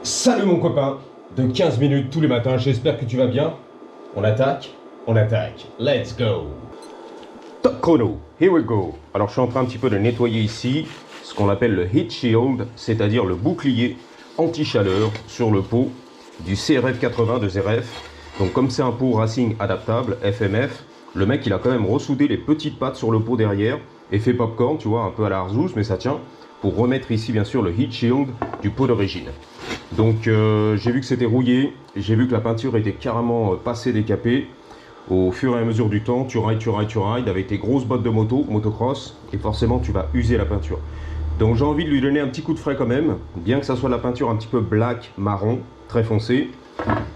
Salut mon copain, de 15 minutes tous les matins, j'espère que tu vas bien. On attaque, let's go. Top chrono, here we go. Alors je suis en train un petit peu de nettoyer ici ce qu'on appelle le heat shield, c'est-à-dire le bouclier anti-chaleur sur le pot du CRF 80 de ZRF. Donc comme c'est un pot racing adaptable, FMF, le mec il a quand même ressoudé les petites pattes sur le pot derrière et fait popcorn, tu vois, un peu à la Arzous, mais ça tient, pour remettre ici bien sûr le heat shield du pot d'origine. Donc j'ai vu que c'était rouillé, j'ai vu que la peinture était carrément passée, décapée. Au fur et à mesure du temps, tu rides avec tes grosses bottes de moto, motocross, et forcément tu vas user la peinture. Donc j'ai envie de lui donner un petit coup de frais quand même, bien que ça soit de la peinture un petit peu black, marron, très foncé.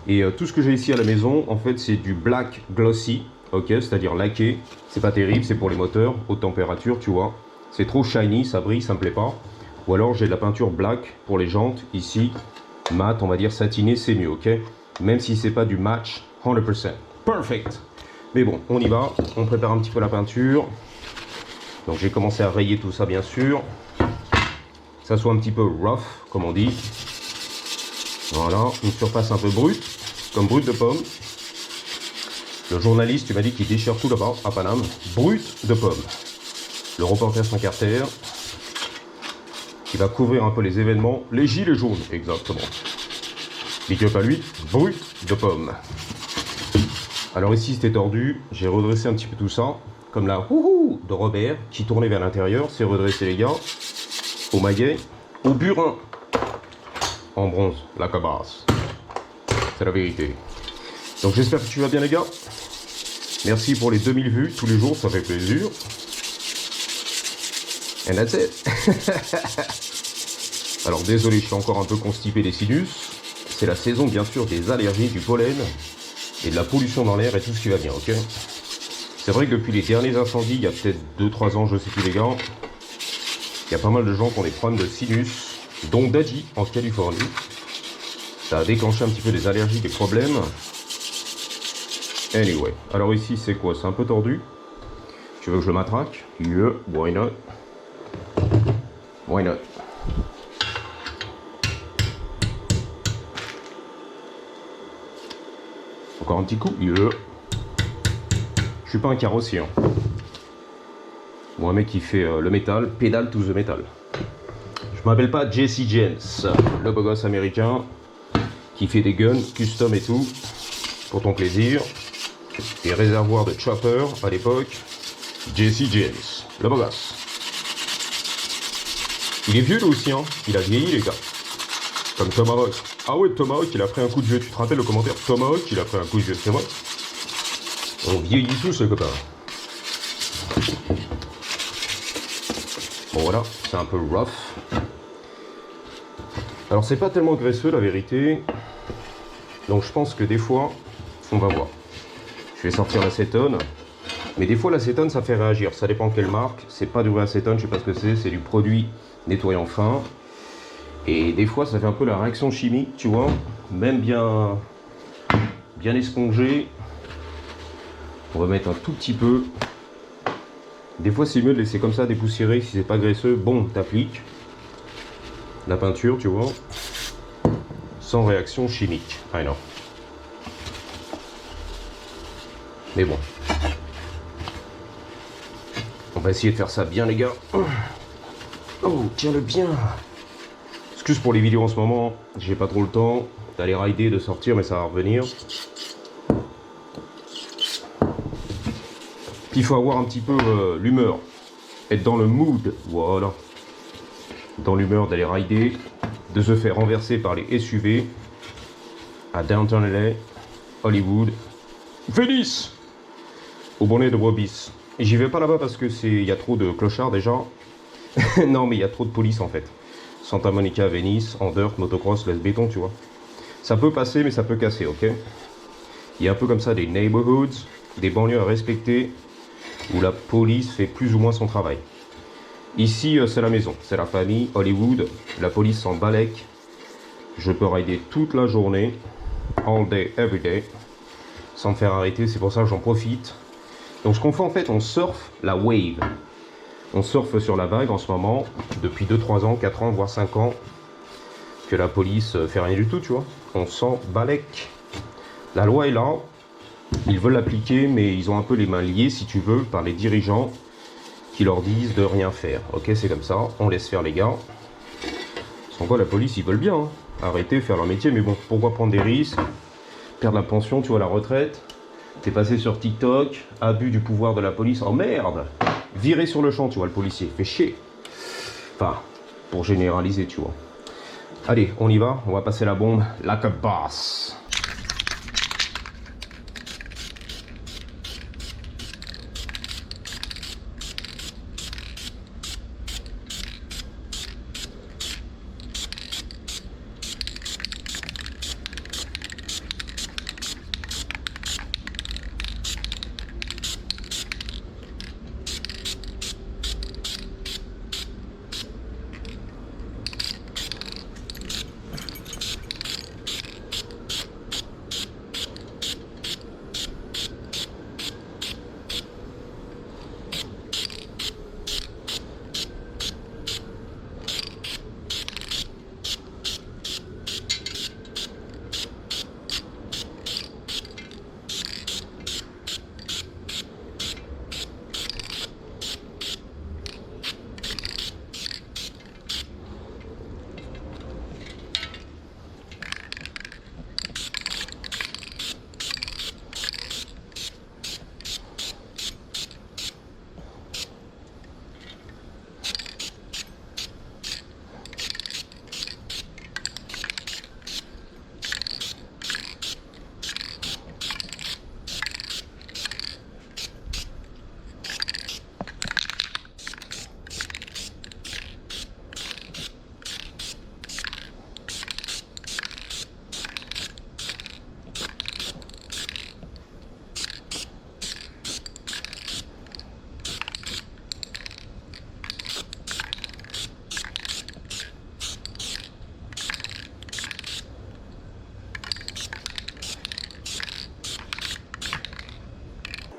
Et tout ce que j'ai ici à la maison, en fait c'est du black glossy, ok, c'est-à-dire laqué. C'est pas terrible, c'est pour les moteurs, haute température, tu vois. C'est trop shiny, ça brille, ça me plaît pas. Ou alors j'ai de la peinture black pour les jantes, ici. Mat, on va dire satiné, c'est mieux, ok? Même si c'est pas du match 100%. Perfect! Mais bon, on y va, on prépare un petit peu la peinture. Donc j'ai commencé à rayer tout ça, bien sûr. Que ça soit un petit peu rough, comme on dit. Voilà, une surface un peu brute, comme brute de pomme. Le journaliste, tu m'as dit qu'il déchire tout là-bas, à Paname. Brute de pomme. Le reporter sans carter, qui va couvrir un peu les événements, les gilets jaunes, exactement. Big up à lui, brut de pomme. Alors ici c'était tordu, j'ai redressé un petit peu tout ça, comme la houhou de Robert, qui tournait vers l'intérieur, c'est redressé les gars, au maillet, au burin, en bronze, la cabasse. C'est la vérité. Donc j'espère que tu vas bien les gars. Merci pour les 2000 vues tous les jours, ça fait plaisir. And that's it. Alors désolé, je suis encore un peu constipé des sinus. C'est la saison bien sûr des allergies, du pollen et de la pollution dans l'air et tout ce qui va bien, ok? C'est vrai que depuis les derniers incendies, il y a peut-être 2-3 ans, je sais plus les gars, il y a pas mal de gens qui ont des problèmes de sinus, dont Daddy en Californie. Ça a déclenché un petit peu des allergies, des problèmes. Anyway, alors ici c'est quoi? C'est un peu tordu. Tu veux que je le matraque? Yeah, why not? Why not? Encore un petit coup. Yeah. Je suis pas un carrossier. Hein. Moi, un mec qui fait le métal, pédale to the metal. Je m'appelle pas Jesse James, le beau gosse américain qui fait des guns custom et tout pour ton plaisir. Des réservoirs de chopper à l'époque. Jesse James, le beau gosse. Il est vieux lui aussi, hein. Il a vieilli les gars. Comme Tomahawk. Ah ouais, Tomahawk, il a pris un coup de vieux. Tu te rappelles le commentaire? Tomahawk, il a pris un coup de vieux, c'est vrai. On vieillit tous, les copains. Bon voilà, c'est un peu rough. Alors c'est pas tellement graisseux la vérité. Donc je pense que des fois, on va voir. Je vais sortir l'acétone. Mais des fois l'acétone ça fait réagir. Ça dépend quelle marque. C'est pas du vrai acétone, je sais pas ce que c'est du produit nettoyant fin. Et des fois ça fait un peu la réaction chimique, tu vois. Même bien espongé. On va mettre un tout petit peu. Des fois c'est mieux de laisser comme ça dépoussiérer si c'est pas graisseux. Bon, t'appliques la peinture, tu vois. Sans réaction chimique. I know. Mais bon. On va essayer de faire ça bien les gars. Oh, tiens-le bien. Excuse pour les vidéos en ce moment, j'ai pas trop le temps d'aller rider, de sortir, mais ça va revenir. Puis il faut avoir un petit peu l'humeur, être dans le mood, voilà. Dans l'humeur d'aller rider, de se faire renverser par les SUV à Downtown LA, Hollywood, Venice, au bonnet de Wobis. J'y vais pas là-bas parce que il y a trop de clochards déjà. Non mais il y a trop de police en fait. Santa Monica, Venice, en dirt, motocross, laisse béton, tu vois. Ça peut passer, mais ça peut casser, ok? Il y a un peu comme ça des neighborhoods, des banlieues à respecter, où la police fait plus ou moins son travail. Ici, c'est la maison, c'est la famille, Hollywood, la police s'en balèque. Je peux rider toute la journée, all day, every day, sans me faire arrêter, c'est pour ça que j'en profite. Donc ce qu'on fait en fait, on surfe la wave. On surfe sur la vague en ce moment, depuis 2-3 ans, 4 ans, voire 5 ans. que la police fait rien du tout, tu vois. On s'en balèque. La loi est là, ils veulent l'appliquer, mais ils ont un peu les mains liées, si tu veux, par les dirigeants qui leur disent de rien faire. Ok, c'est comme ça, on laisse faire les gars. Sans quoi la police, ils veulent bien hein, arrêter, faire leur métier, mais bon, pourquoi prendre des risques, perdre la pension, tu vois, la retraite. T'es passé sur TikTok, abus du pouvoir de la police, oh merde, viré sur le champ, tu vois, le policier, fait chier. Enfin, pour généraliser, tu vois. Allez, on y va, on va passer la bombe, like a boss.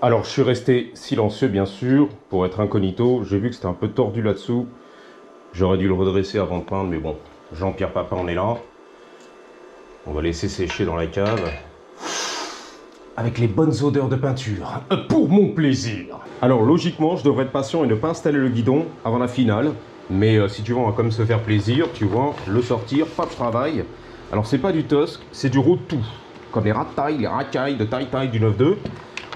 Alors je suis resté silencieux bien sûr, pour être incognito, j'ai vu que c'était un peu tordu là-dessous. J'aurais dû le redresser avant de peindre, mais bon, Jean-Pierre Papin on est là. On va laisser sécher dans la cave. Avec les bonnes odeurs de peinture, pour mon plaisir. Alors logiquement, je devrais être patient et ne pas installer le guidon avant la finale. Mais si tu veux, on va quand même se faire plaisir, tu vois, le sortir, pas de travail. Alors c'est pas du Tosc, c'est du road tout. Comme les racailles, de taille du 9.2.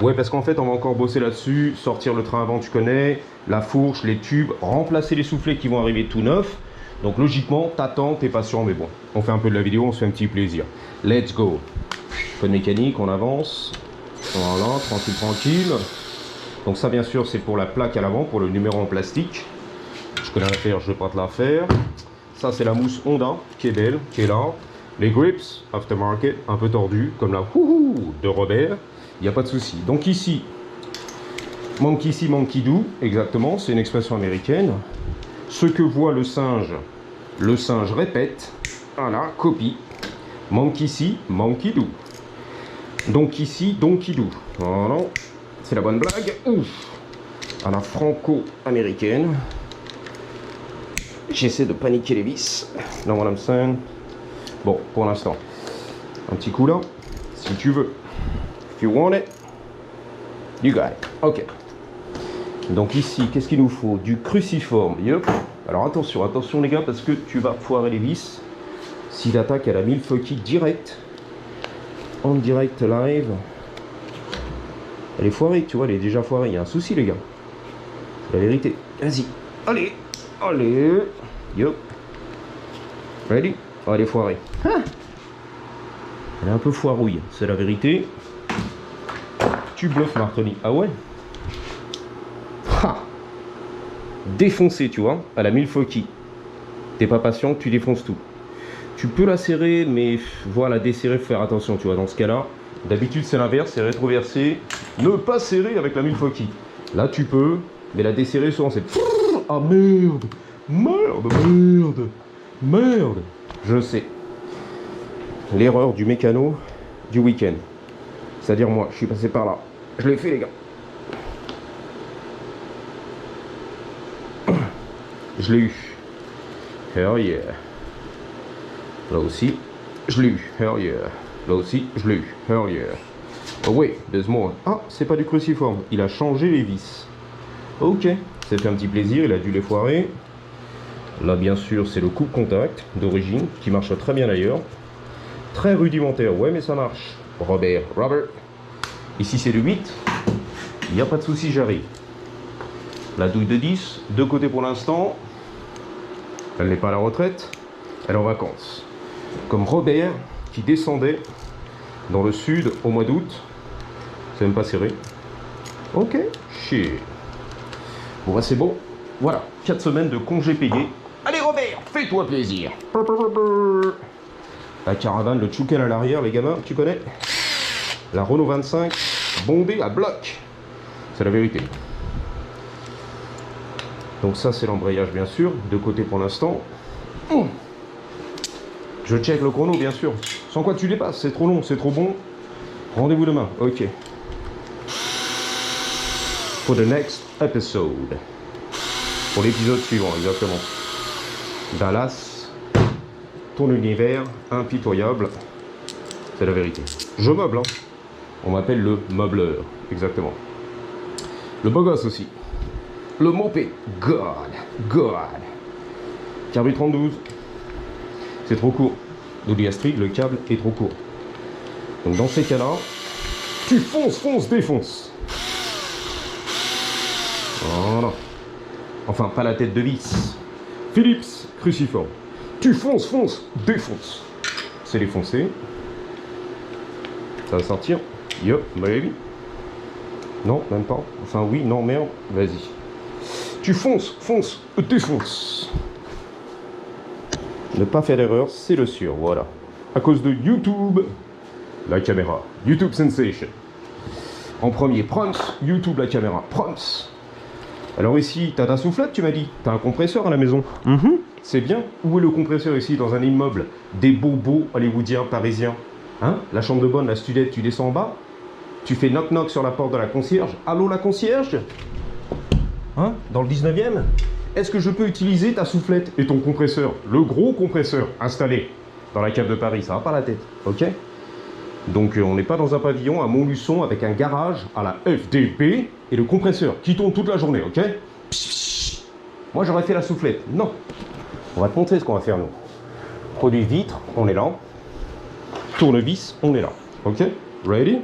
Ouais, parce qu'en fait, on va encore bosser là-dessus, sortir le train avant, tu connais, la fourche, les tubes, remplacer les soufflets qui vont arriver tout neufs. Donc logiquement, t'attends, t'es patient, mais bon, on fait un peu de la vidéo, on se fait un petit plaisir. Let's go. Peu de mécanique, on avance. Voilà, tranquille, tranquille. Donc ça, bien sûr, c'est pour la plaque à l'avant, pour le numéro en plastique. Je connais l'affaire, je vais pas te la faire. Ça, c'est la mousse Honda, qui est belle, qui est là. Les grips, aftermarket, un peu tordus, comme la de Robert. Il n'y a pas de souci. Donc ici, monkey see, monkey do, exactement, c'est une expression américaine. Ce que voit le singe répète. Voilà, copie. Monkey see, monkey do. Donc ici, donkey do. Voilà, c'est la bonne blague. Ouf, à la franco-américaine. J'essaie de paniquer les vis. Non, madame Saint. Bon, pour l'instant, un petit coup là, si tu veux. If you want it, you got it. Ok. Donc ici, qu'est-ce qu'il nous faut? Du cruciforme. Yep. Alors attention, attention les gars, parce que tu vas foirer les vis. Si l'attaque elle a mis le fucky direct, en direct live, elle est foirée, tu vois, elle est déjà foirée. Il y a un souci les gars. C'est la vérité. Vas-y. Allez. Allez. Yep. Ready? Oh, elle est foirée. Ah. Elle est un peu foirouille, c'est la vérité. Tu bluffes Martoni. Ah ouais? Ha! Défoncé, tu vois. Elle a mis le fucky. T'es pas patient, tu défonces tout. Tu peux la serrer, mais voilà, desserrer, faut faire attention, tu vois. Dans ce cas-là, d'habitude c'est l'inverse, c'est rétroversé. Ne pas serrer avec la milfoki. Là tu peux, mais la desserrer souvent c'est. Ah merde! Merde, merde, merde! Je sais. L'erreur du mécano du week-end. C'est-à-dire moi, je suis passé par là. Je l'ai fait les gars. Je l'ai eu. Hell yeah. Là aussi, je l'ai eu. Hell yeah. Là aussi, je l'ai eu. Hell yeah. Oh wait, there's more. Ah, c'est pas du cruciforme. Il a changé les vis. Ok. Ça fait un petit plaisir. Il a dû les foirer. Là, bien sûr, c'est le coupe-contact d'origine, qui marche très bien d'ailleurs. Très rudimentaire. Ouais, mais ça marche. Robert. Ici, c'est le 8. Il n'y a pas de souci, j'arrive. La douille de 10. Deux côtés pour l'instant. Elle n'est pas à la retraite. Elle est en vacances. Comme Robert, qui descendait dans le sud au mois d'août. C'est même pas serré. Ok. Shit. Bon, bah, c'est bon. Voilà. 4 semaines de congés payés. Allez, Robert, fais-toi plaisir. La caravane, le Tchoukel à l'arrière, les gamins, tu connais? La Renault 25, bombée à bloc. C'est la vérité. Donc ça, c'est l'embrayage, bien sûr. De côté pour l'instant. Je check le chrono, bien sûr. Sans quoi tu dépasses, c'est trop long, c'est trop bon. Rendez-vous demain, ok. For the next episode. Pour l'épisode suivant, exactement. Dallas, ton univers impitoyable. C'est la vérité. Je meuble, hein. On m'appelle le meubleur, exactement. Le beau gosse aussi. Le mopé. God. Carbu 32. C'est trop court. Nous dit Astrid, le câble est trop court. Donc dans ces cas-là, tu fonces, défonce. Voilà. Enfin, pas la tête de vis. Philips, cruciforme. Tu fonces, défonce. C'est les foncer. Ça va sortir. Yo, baby. Non, même pas. Enfin, oui, non, merde. Vas-y. Tu fonces, défonce. Ne pas faire d'erreur, c'est le sûr. Voilà. À cause de YouTube, la caméra. YouTube Sensation. En premier, prompts. YouTube, la caméra. Prompts. Alors ici, t'as ta soufflette, tu m'as dit. T'as un compresseur à la maison. C'est bien. Où est le compresseur ici, dans un immeuble des bobos hollywoodiens, parisiens? Hein? La chambre de bonne, la studette, tu descends en bas. Tu fais knock-knock sur la porte de la concierge. Allô, la concierge? Hein? Dans le 19e? Est-ce que je peux utiliser ta soufflette et ton compresseur? Le gros compresseur installé dans la cave de Paris. Ça va pas la tête, ok? Donc on n'est pas dans un pavillon à Montluçon avec un garage à la FDP et le compresseur qui tourne toute la journée, ok? Moi j'aurais fait la soufflette. Non. On va te montrer ce qu'on va faire nous. Produit vitre, on est là. Tournevis, on est là. Ok? Ready?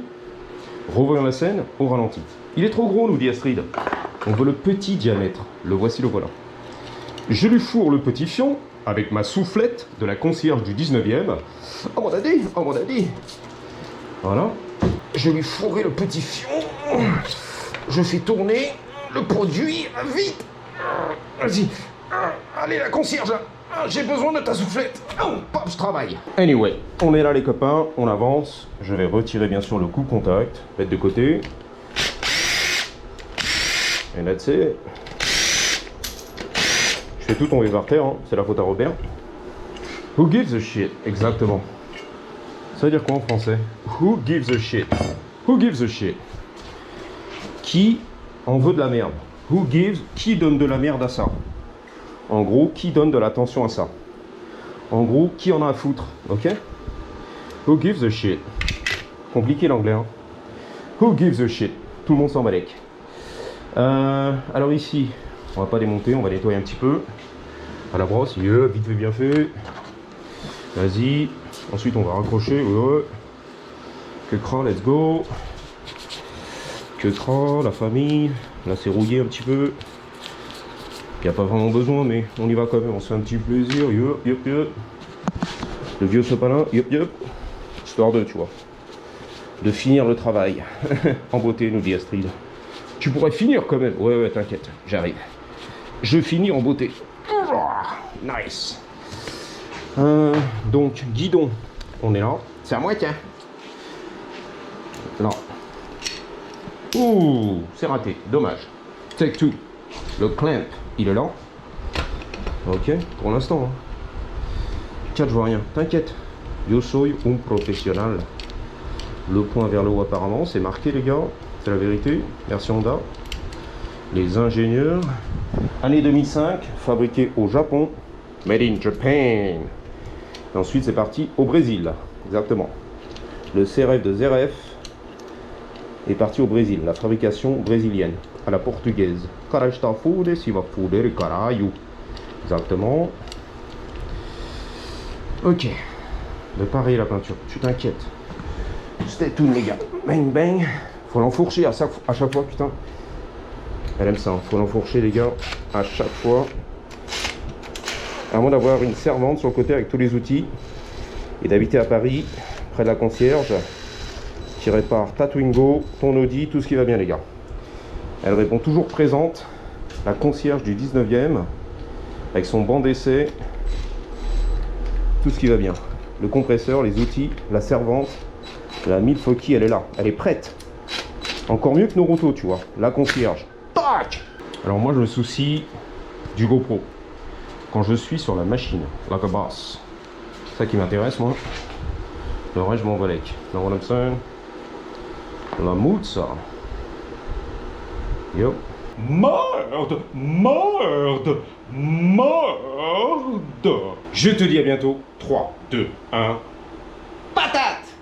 Revoyons la scène au ralenti. Il est trop gros, nous dit Astrid. On veut le petit diamètre. Le voici, le voilà. Je lui fourre le petit fion avec ma soufflette de la concierge du 19e. Oh mon daddy. Voilà. Je lui fourrai le petit fion. Je fais tourner le produit vite. Vas-y. Allez, la concierge. J'ai besoin de ta soufflette. Pop, je travaille. Anyway, on est là les copains. On avance. Je vais retirer bien sûr le coupe-contact. Mettre de côté. Et là, tu sais. Je fais tout tomber par terre. Hein. C'est la faute à Robert. Who gives a shit? Exactement. Ça veut dire quoi en français? Who gives a shit? Who gives a shit? Qui en veut de la merde? Who gives? Qui donne de la merde à ça? En gros, qui donne de l'attention à ça? En gros, qui en a à foutre? Ok? Who gives a shit? Compliqué l'anglais, hein? Who gives a shit? Tout le monde s'en balèque. Alors ici, on va pas démonter, on va nettoyer un petit peu. À la brosse, vite fait, bien fait. Vas-y. Ensuite, on va raccrocher. Que cran, let's go. Que cran, la famille. Là, c'est rouillé un petit peu. Il n'y a pas vraiment besoin, mais on y va quand même. On se fait un petit plaisir. Le vieux sopalin. Histoire de, tu vois. De finir le travail. En beauté, nous dit Astrid. Tu pourrais finir quand même. Ouais, t'inquiète. J'arrive. Je finis en beauté. Nice. Donc, guidon. On est là. C'est à moi, tiens. Là. Ouh, c'est raté. Dommage. Take two. Le clamp, il est là. Ok, pour l'instant. Hein. Tiens, je vois rien. T'inquiète. Yo soy un professionnel. Le point vers le haut, apparemment. C'est marqué, les gars. C'est la vérité. Merci Honda. Les ingénieurs. Année 2005. Fabriqué au Japon. Made in Japan. Et ensuite, c'est parti au Brésil. Exactement. Le CRF de ZRF est parti au Brésil. La fabrication brésilienne, à la portugaise. Carasta fude, si va fuder, caralho. Exactement. Ok. De pareil la peinture, tu t'inquiètes. Stay tuned les gars. Bang bang. Faut l'enfourcher à chaque fois, putain. Elle aime ça, hein. Faut l'enfourcher les gars, à chaque fois. À moins d'avoir une servante sur le côté avec tous les outils. Et d'habiter à Paris, près de la concierge, qui répare ta Twingo, ton Audi, tout ce qui va bien les gars. Elle répond toujours présente. La concierge du 19e, avec son banc d'essai. Tout ce qui va bien. Le compresseur, les outils, la servante, la milfoki, elle est là. Elle est prête. Encore mieux que Naruto, tu vois. La concierge. Tac! Alors moi, je me soucie du GoPro. Quand je suis sur la machine, like a boss. C'est ça qui m'intéresse, moi. Le reste, je m'en valec. Know what I'm saying? La moutza. Yo. Merde! Merde! Merde! Je te dis à bientôt. 3, 2, 1.